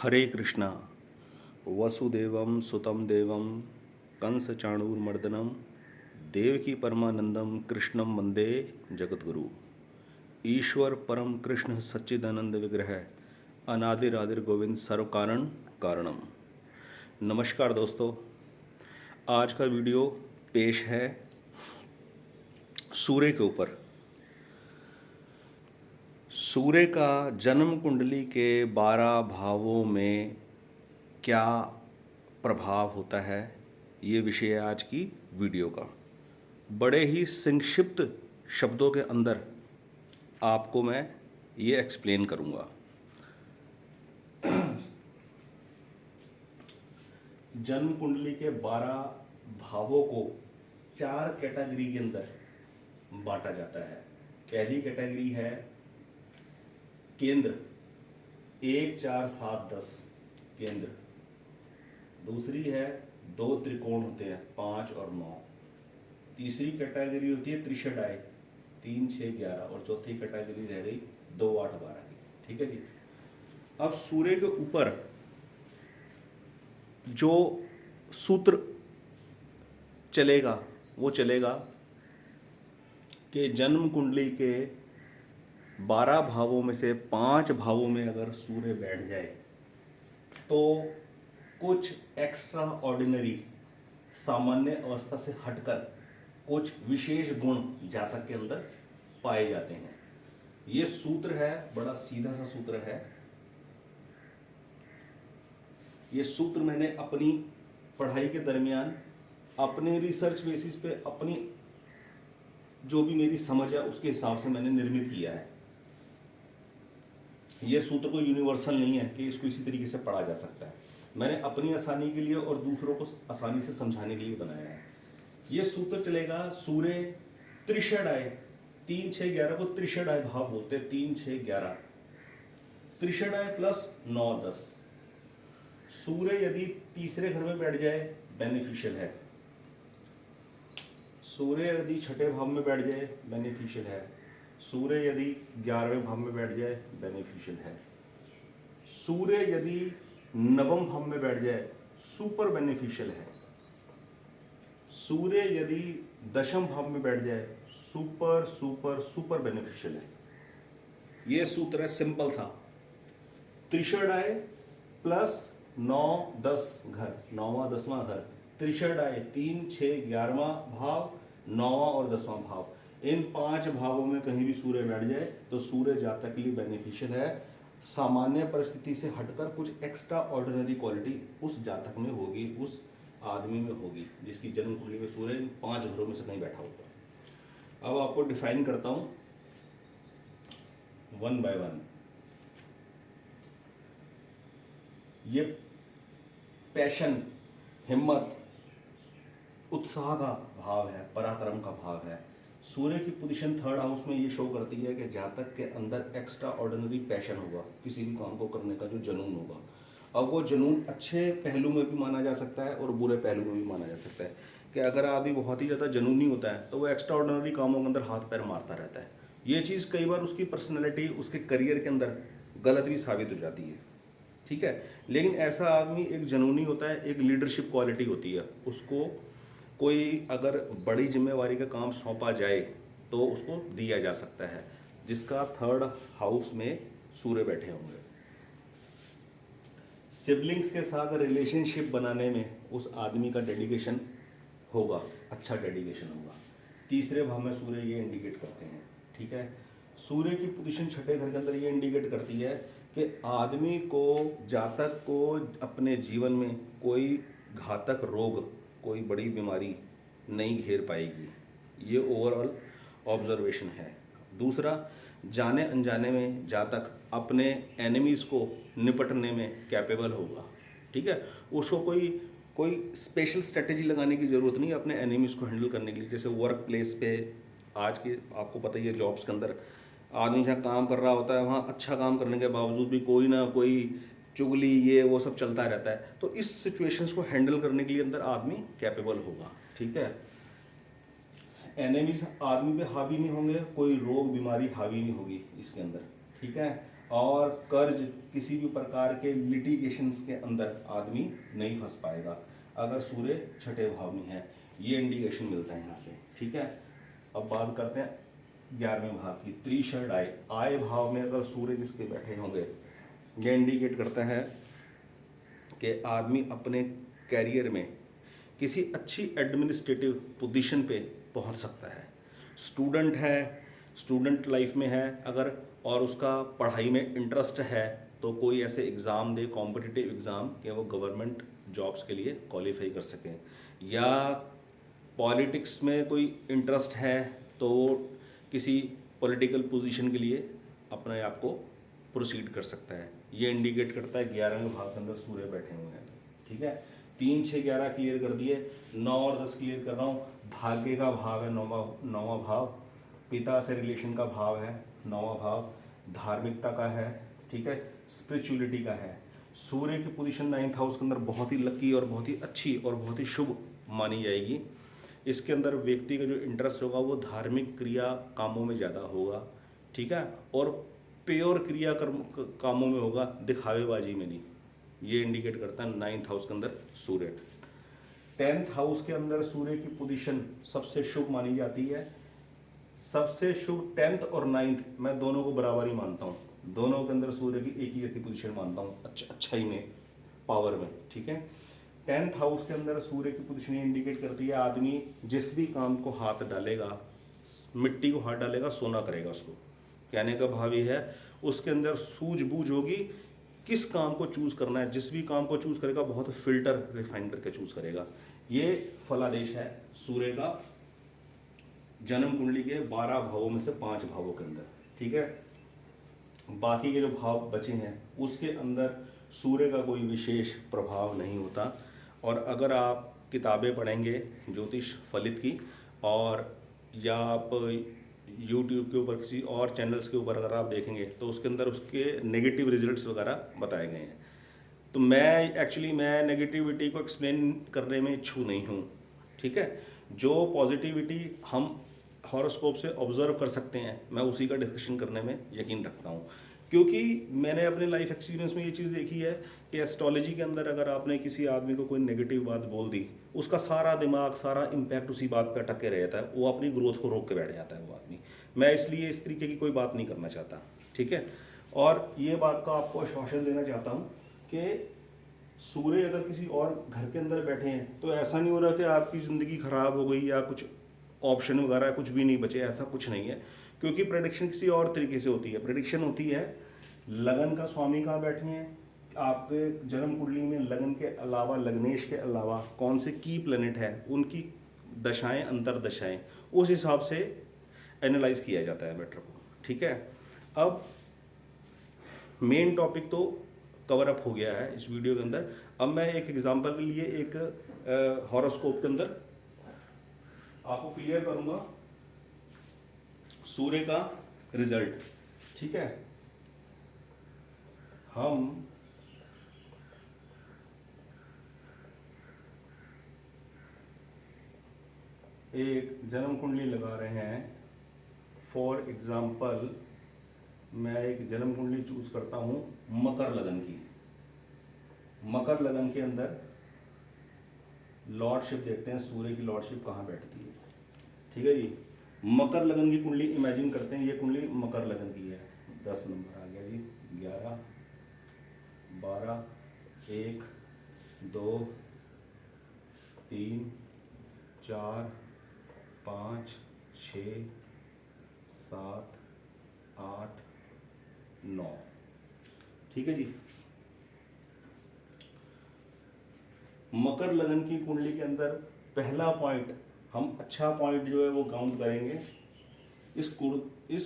हरे कृष्णा। वसुदेवम सुतम देवम कंस चाणूरमर्दनम देवकी परमानंदम कृष्णम वंदे जगद्गुरु। ईश्वर परम कृष्ण सच्चिदानंद विग्रह अनादिरादिर गोविंद सर्व कारण कारणम। नमस्कार दोस्तों, आज का वीडियो पेश है सूर्य के ऊपर। सूर्य का जन्म कुंडली के 12 भावों में क्या प्रभाव होता है, ये विषय है आज की वीडियो का। बड़े ही संक्षिप्त शब्दों के अंदर आपको मैं ये एक्सप्लेन करूँगा। जन्म कुंडली के 12 भावों को 4 कैटेगरी के अंदर बांटा जाता है। पहली कैटेगरी है केंद्र, 1 4 7 10 केंद्र। दूसरी है 2 त्रिकोण होते हैं, 5 और 9। तीसरी कैटेगरी होती है त्रिशडाई, 3 6 11। और चौथी कैटेगरी रह गई 2 8 12 की। ठीक है जी। अब सूर्य के ऊपर जो सूत्र चलेगा वो चलेगा कि जन्म कुंडली के 12 भावों में से 5 भावों में अगर सूर्य बैठ जाए तो कुछ एक्स्ट्रा ऑर्डिनरी, सामान्य अवस्था से हटकर कुछ विशेष गुण जातक के अंदर पाए जाते हैं। ये सूत्र है, बड़ा सीधा सा सूत्र है। ये सूत्र मैंने अपनी पढ़ाई के दरमियान अपने रिसर्च बेसिस पे अपनी जो भी मेरी समझ है उसके हिसाब से मैंने निर्मित किया है। ये सूत्र कोई यूनिवर्सल नहीं है कि इसको इसी तरीके से पढ़ा जा सकता है। मैंने अपनी आसानी के लिए और दूसरों को आसानी से समझाने के लिए बनाया है। ये सूत्र चलेगा सूर्य त्रिशडाय, 3 6 11 को त्रिशडाय भाव बोलते हैं। 3 6 11 त्रिशडाय प्लस 9 10। सूर्य यदि तीसरे घर में बैठ जाए बेनिफिशियल है। सूर्य यदि छठे भाव में बैठ जाए बेनिफिशियल है। सूर्य यदि 11वें भाव में बैठ जाए बेनिफिशियल है। सूर्य यदि 9वें भाव में बैठ जाए सुपर बेनिफिशियल है। सूर्य यदि 10वें भाव में बैठ जाए सुपर सुपर सुपर बेनिफिशियल है। यह सूत्र है, सिंपल सा। त्रिशडाय प्लस 9 10 घर, 9वां 10वां घर। त्रिशडाय 3 6 11वां भाव, 9वां और 10वां भाव। इन 5 भावों में कहीं भी सूर्य बैठ जाए तो सूर्य जातक के लिए बेनिफिशियल है। सामान्य परिस्थिति से हटकर कुछ एक्स्ट्रा ऑर्डिनरी क्वालिटी उस जातक में होगी, उस आदमी में होगी जिसकी जन्म कुंडली में सूर्य इन 5 घरों में से कहीं बैठा होगा। अब आपको डिफाइन करता हूं वन बाय वन। ये पैशन, हिम्मत, उत्साह का भाव है, पराक्रम का भाव है। सूर्य की पोजीशन 3rd हाउस में ये शो करती है कि जातक के अंदर एक्स्ट्रा ऑर्डिनरी पैशन होगा, किसी भी काम को करने का जो जुनून होगा। अब वो जुनून अच्छे पहलू में भी माना जा सकता है और बुरे पहलू में भी माना जा सकता है। कि अगर आदमी बहुत ही ज़्यादा जुनूनी होता है तो वो एक्स्ट्रा ऑर्डिनरी कामों के अंदर हाथ पैर मारता रहता है। ये चीज़ कई बार उसकी पर्सनैलिटी, उसके करियर के अंदर गलत भी साबित हो जाती है। ठीक है, लेकिन ऐसा आदमी एक जुनूनी होता है, एक लीडरशिप क्वालिटी होती है। उसको कोई अगर बड़ी जिम्मेवारी का काम सौंपा जाए तो उसको दिया जा सकता है, जिसका 3rd हाउस में सूर्य बैठे होंगे। सिबलिंग्स के साथ रिलेशनशिप बनाने में उस आदमी का डेडिकेशन होगा, अच्छा डेडिकेशन होगा। तीसरे भाव में सूर्य ये इंडिकेट करते हैं। ठीक है, सूर्य की पोजीशन छठे घर के अंदर ये इंडिकेट करती है कि आदमी को, जातक को अपने जीवन में कोई घातक रोग, कोई बड़ी बीमारी नहीं घेर पाएगी। ये ओवरऑल ऑब्जर्वेशन है। दूसरा, जाने अनजाने में जातक अपने एनिमीज़ को निपटने में कैपेबल होगा। ठीक है, उसको कोई स्पेशल स्ट्रेटेजी लगाने की ज़रूरत नहीं अपने एनिमीज़ को हैंडल करने के लिए। जैसे वर्क प्लेस पे आज के आपको पता ही है, जॉब्स के अंदर आदमी जहाँ काम कर रहा होता है वहाँ अच्छा काम करने के बावजूद भी कोई ना कोई चुगली, ये वो सब चलता रहता है। तो इस सिचुएशंस को हैंडल करने के लिए अंदर आदमी कैपेबल होगा। ठीक है, एनिमीज आदमी पे हावी नहीं होंगे, कोई रोग बीमारी हावी नहीं होगी इसके अंदर। ठीक है, और कर्ज किसी भी प्रकार के लिटिगेशंस के अंदर आदमी नहीं फंस पाएगा अगर सूर्य छठे भाव में है। ये इंडिकेशन मिलता है यहाँ से, ठीक है। अब बात करते हैं 11वें भाव की, त्रिषड आय। आय भाव में अगर सूर्य जिसके बैठे होंगे, ये इंडिकेट करता है कि आदमी अपने कैरियर में किसी अच्छी एडमिनिस्ट्रेटिव पोजीशन पे पहुंच सकता है। स्टूडेंट है, स्टूडेंट लाइफ में है अगर, और उसका पढ़ाई में इंटरेस्ट है तो कोई ऐसे एग्ज़ाम दे, कॉम्पिटिटिव एग्ज़ाम, कि वो गवर्नमेंट जॉब्स के लिए क्वालिफाई कर सकें। या पॉलिटिक्स में कोई इंटरेस्ट है तो वो किसी पॉलिटिकल पोजीशन के लिए अपने आप को प्रोसीड कर सकता है। ये इंडिकेट करता है 11वें भाव के अंदर सूर्य बैठे हुए हैं, ठीक है। 3, 6, 11 क्लियर कर दिए, 9 और 10 क्लियर कर रहा हूँ। भाग्य का भाव है नौवां भाव, पिता से रिलेशन का भाव है 9वां भाव, धार्मिकता का है, ठीक है, स्पिरिचुअलिटी का है। सूर्य की पोजीशन 9th हाउस के अंदर बहुत ही लकी और बहुत ही अच्छी और बहुत ही शुभ मानी जाएगी। इसके अंदर व्यक्ति का जो इंटरेस्ट होगा वो धार्मिक क्रिया कामों में ज़्यादा होगा, ठीक है, और प्योर क्रिया कर्म कामों में होगा, दिखावेबाजी में नहीं। ये इंडिकेट करता है 9th हाउस के अंदर सूर्य। 10th हाउस के अंदर सूर्य की पोजीशन सबसे शुभ मानी जाती है। सबसे शुभ 10th और 9th, मैं दोनों को बराबर ही मानता हूँ। दोनों के अंदर सूर्य की एक ही जैसी पोजीशन मानता हूँ, अच्छाई में, पावर में, ठीक है। 10th हाउस के अंदर सूर्य की पोजीशन इंडिकेट करती है आदमी जिस भी काम को हाथ डालेगा, मिट्टी को हाथ डालेगा सोना करेगा। उसको कहने का भाव ये है, उसके अंदर सूझबूझ होगी किस काम को चूज करना है। जिस भी काम को चूज करेगा बहुत फिल्टर रिफाइन करके चूज करेगा। ये फलादेश है सूर्य का जन्म कुंडली के 12 भावों में से 5 भावों के अंदर, ठीक है। बाकी के जो भाव बचे हैं उसके अंदर सूर्य का कोई विशेष प्रभाव नहीं होता। और अगर आप किताबें पढ़ेंगे ज्योतिष फलित की, और या आप यूट्यूब के ऊपर किसी और चैनल्स के ऊपर अगर आप देखेंगे तो उसके अंदर उसके नेगेटिव रिजल्ट्स वगैरह बताए गए हैं। तो मैं नेगेटिविटी को एक्सप्लेन करने में इच्छुक नहीं हूँ, ठीक है। जो पॉजिटिविटी हम हॉरोस्कोप से ऑब्जर्व कर सकते हैं मैं उसी का डिस्कशन करने में यकीन रखता हूँ, क्योंकि मैंने अपने लाइफ एक्सपीरियंस में ये चीज़ देखी है कि एस्ट्रोलॉजी के अंदर अगर आपने किसी आदमी को कोई नेगेटिव बात बोल दी, उसका सारा दिमाग, सारा इम्पैक्ट उसी बात पे अटक के रह जाता है, वो अपनी ग्रोथ को रोक के बैठ जाता है वो आदमी। मैं इसलिए इस तरीके की कोई बात नहीं करना चाहता, ठीक है। और ये बात का आपको आश्वासन देना चाहता हूँ कि सूर्य अगर किसी और घर के अंदर बैठे हैं तो ऐसा नहीं हो रहा कि आपकी ज़िंदगी ख़राब हो गई या कुछ ऑप्शन वगैरह कुछ भी नहीं बचे, ऐसा कुछ नहीं है। क्योंकि प्रेडिक्शन किसी और तरीके से होती है। प्रेडिक्शन होती है लगन का स्वामी कहाँ बैठे हैं, आपके जन्म कुंडली में लगन के अलावा, लग्नेश के अलावा कौन से की प्लेनेट है, उनकी दशाएं, अंतर दशाएं, उस हिसाब से एनालाइज किया जाता है मैटर को, ठीक है। अब मेन टॉपिक तो कवर अप हो गया है इस वीडियो के अंदर। अब मैं एक एग्जांपल के लिए एक हॉरोस्कोप के अंदर आपको क्लियर करूंगा सूर्य का रिजल्ट, ठीक है। हम एक जन्म कुंडली लगा रहे हैं। फॉर एग्जाम्पल मैं एक जन्म कुंडली चूज करता हूं मकर लगन की। मकर लगन के अंदर लॉर्डशिप देखते हैं, सूर्य की लॉर्डशिप कहाँ बैठती है, ठीक है जी। मकर लगन की कुंडली इमेजिन करते हैं, ये कुंडली मकर लगन की है। 10 नंबर आ गया जी, 11, 12, 1, 2, 3, 4, 5, 6, 7, 8, 9, ठीक है जी। मकर लगन की कुंडली के अंदर पहला पॉइंट, हम अच्छा पॉइंट जो है वो काउंट करेंगे। इस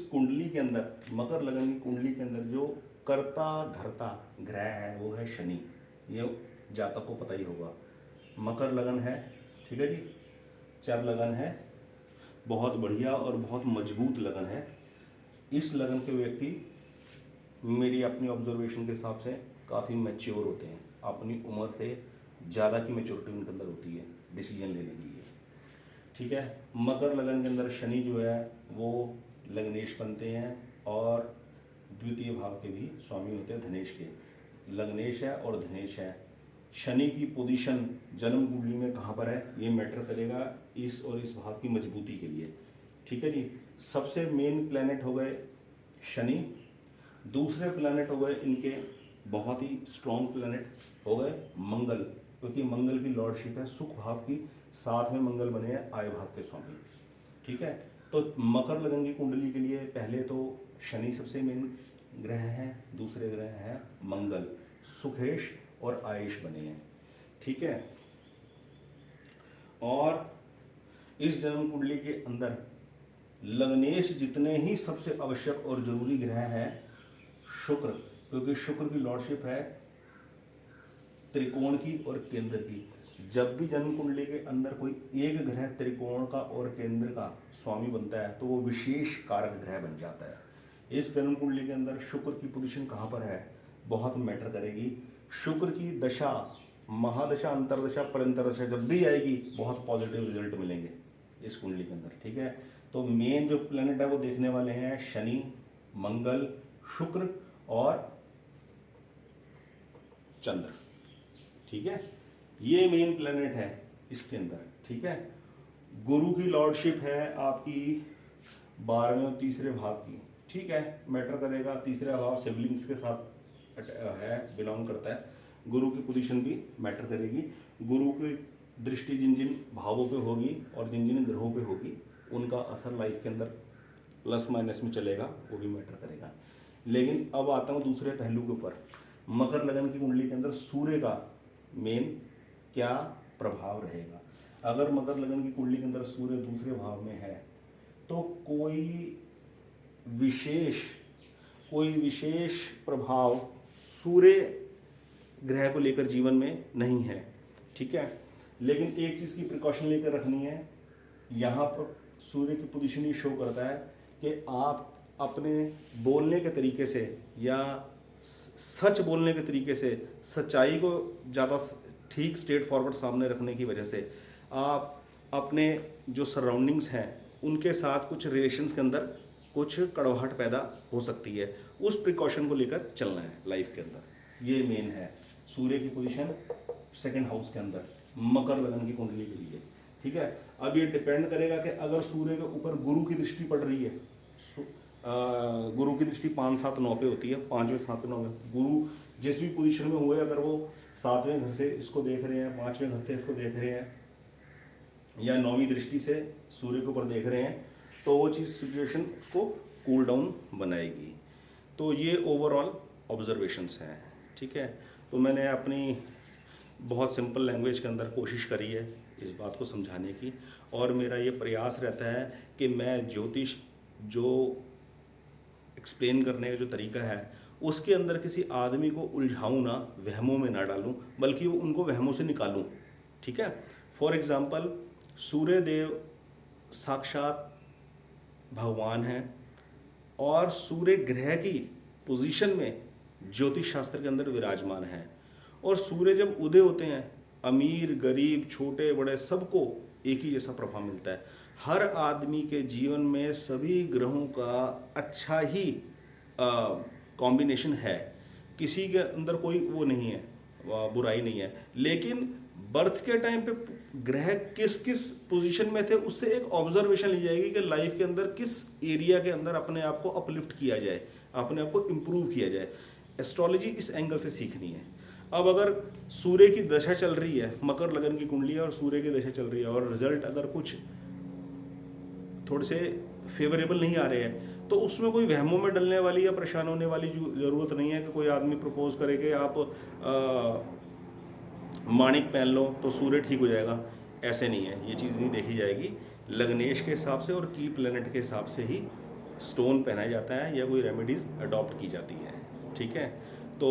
कुंडली के अंदर, मकर लगन की कुंडली के अंदर जो कर्ता धर्ता ग्रह है वो है शनि। ये जातक को पता ही होगा। मकर लगन है, ठीक है जी, चर लगन है, बहुत बढ़िया और बहुत मजबूत लगन है। इस लगन के व्यक्ति मेरी अपनी ऑब्जर्वेशन के हिसाब से काफ़ी मैच्योर होते हैं, अपनी उम्र से ज़्यादा की मैच्योरिटी उनके अंदर होती है डिसीजन लेने की, ठीक है। मकर लगन के अंदर शनि जो है वो लग्नेश बनते हैं और द्वितीय भाव के भी स्वामी होते हैं धनेश के। लग्नेश है और धनेश है। शनि की पोजीशन जन्म कुंडली में कहाँ पर है ये मैटर करेगा इस और इस भाव की मजबूती के लिए। ठीक है जी। सबसे मेन प्लैनेट हो गए शनि, दूसरे प्लैनेट हो गए इनके बहुत ही स्ट्रॉन्ग प्लैनेट हो गए मंगल, क्योंकि मंगल की लॉर्डशिप है सुख भाव की, साथ में मंगल बने हैं आय भाव के स्वामी। ठीक है। तो मकर लगन की कुंडली के लिए पहले तो शनि सबसे मेन ग्रह हैं, दूसरे ग्रह हैं मंगल, सुखेश और आयुष बने हैं। ठीक है। और इस जन्म कुंडली के अंदर लग्नेश जितने ही सबसे आवश्यक और जरूरी ग्रह हैं शुक्र, क्योंकि शुक्र की लॉर्डशिप है त्रिकोण की और केंद्र की। जब भी जन्म कुंडली के अंदर कोई एक ग्रह त्रिकोण का और केंद्र का स्वामी बनता है तो वो विशेष कारक ग्रह बन जाता है। इस जन्म कुंडली के अंदर शुक्र की पोजीशन कहाँ पर है बहुत मैटर करेगी। शुक्र की दशा, महादशा, अंतरदशा, परंतरदशा जब भी आएगी बहुत पॉजिटिव रिजल्ट मिलेंगे इस कुंडली के अंदर। ठीक है। तो मेन जो प्लैनेट है वो देखने वाले हैं शनि, मंगल, शुक्र और चंद्र। ठीक है। ये मेन प्लैनेट है इसके अंदर। ठीक है। गुरु की लॉर्डशिप है आपकी 12वें और तीसरे भाव की। ठीक है। मैटर करेगा तीसरा भाव सिबलिंग्स के साथ है, बिलोंग करता है। गुरु की पोजीशन भी मैटर करेगी। गुरु की दृष्टि जिन जिन भावों पे होगी और जिन जिन ग्रहों पे होगी उनका असर लाइफ के अंदर प्लस माइनस में चलेगा, वो भी मैटर करेगा। लेकिन अब आता हूँ दूसरे पहलू के ऊपर। मकर लगन की कुंडली के अंदर सूर्य का मेन क्या प्रभाव रहेगा। अगर मकर लगन की कुंडली के अंदर सूर्य दूसरे भाव में है तो कोई विशेष प्रभाव सूर्य ग्रह को लेकर जीवन में नहीं है। ठीक है। लेकिन एक चीज़ की प्रिकॉशन लेकर रखनी है। यहाँ पर सूर्य की पोजीशन ये शो करता है कि आप अपने बोलने के तरीके से या सच बोलने के तरीके से, सच्चाई को ज़्यादा ठीक स्ट्रेट फॉरवर्ड सामने रखने की वजह से आप अपने जो सराउंडिंग्स हैं उनके साथ कुछ रिलेशंस के अंदर कुछ कड़वाहट पैदा हो सकती है। उस प्रिकॉशन को लेकर चलना है लाइफ के अंदर। ये मेन है सूर्य की पोजीशन सेकंड हाउस के अंदर मकर लगन की कुंडली के लिए। ठीक है। अब ये डिपेंड करेगा कि अगर सूर्य के ऊपर गुरु की दृष्टि पड़ रही है, गुरु की दृष्टि 5, 7, 9 पे होती है, 5वें 7वें 9वें गुरु जिस भी पोजीशन में हुए, अगर वो 7वें घर से इसको देख रहे हैं, 5वें घर से इसको देख रहे हैं या 9वीं दृष्टि से सूर्य के ऊपर देख रहे हैं तो वो चीज़ सिचुएशन उसको कूल डाउन बनाएगी। तो ये ओवरऑल ऑब्जर्वेशंस हैं। ठीक है। तो मैंने अपनी बहुत सिंपल लैंग्वेज के अंदर कोशिश करी है इस बात को समझाने की, और मेरा ये प्रयास रहता है कि मैं ज्योतिष जो एक्सप्लेन करने का जो तरीका है उसके अंदर किसी आदमी को उलझाऊँ ना, वहमों में ना डालूँ, बल्कि वो उनको वहमों से निकालूँ। ठीक है। फॉर एग्ज़ाम्पल सूर्य देव साक्षात भगवान हैं और सूर्य ग्रह की पोजीशन में ज्योतिष शास्त्र के अंदर विराजमान है। और सूर्य जब उदय होते हैं अमीर गरीब छोटे बड़े सबको एक ही जैसा प्रभाव मिलता है। हर आदमी के जीवन में सभी ग्रहों का अच्छा ही कॉम्बिनेशन है, किसी के अंदर कोई वो नहीं है, बुराई नहीं है। लेकिन बर्थ के टाइम पे ग्रह किस किस पोजीशन में थे उससे एक ऑब्जर्वेशन ली जाएगी कि लाइफ के अंदर किस एरिया के अंदर अपने आप को अपलिफ्ट किया जाए, अपने आप को इम्प्रूव किया जाए। एस्ट्रोलॉजी इस एंगल से सीखनी है। अब अगर सूर्य की दशा चल रही है, मकर लगन की कुंडली है और सूर्य की दशा चल रही है और रिजल्ट अगर कुछ थोड़े से फेवरेबल नहीं आ रहे हैं तो उसमें कोई वहमों में डलने वाली या परेशान होने वाली ज़रूरत नहीं है कि कोई आदमी प्रपोज करे कि आप माणिक पहन लो तो सूर्य ठीक हो जाएगा। ऐसे नहीं है, ये चीज़ नहीं देखी जाएगी। लग्नेश के हिसाब से और की प्लैनेट के हिसाब से ही स्टोन पहना जाता है या कोई रेमेडीज़ अडॉप्ट की जाती है। ठीक है। तो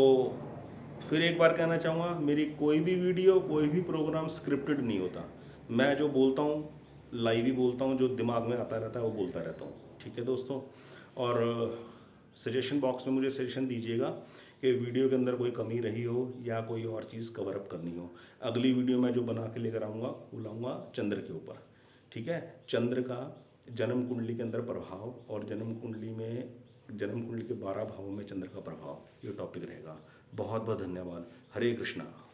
फिर एक बार कहना चाहूँगा, मेरी कोई भी वीडियो कोई भी प्रोग्राम स्क्रिप्टेड नहीं होता। मैं जो बोलता हूँ लाइव ही बोलता हूँ, जो दिमाग में आता रहता है वो बोलता रहता हूँ। ठीक है दोस्तों। और सजेशन बॉक्स में मुझे सजेशन दीजिएगा कि वीडियो के अंदर कोई कमी रही हो या कोई और चीज़ कवर अप करनी हो। अगली वीडियो मैं जो बना के लेकर आऊँगा वो लाऊँगा चंद्र के ऊपर। ठीक है। चंद्र का जन्म कुंडली के अंदर प्रभाव और जन्म कुंडली में जन्म कुंडली के 12 भावों में चंद्र का प्रभाव, ये टॉपिक रहेगा। बहुत बहुत धन्यवाद। हरे कृष्णा।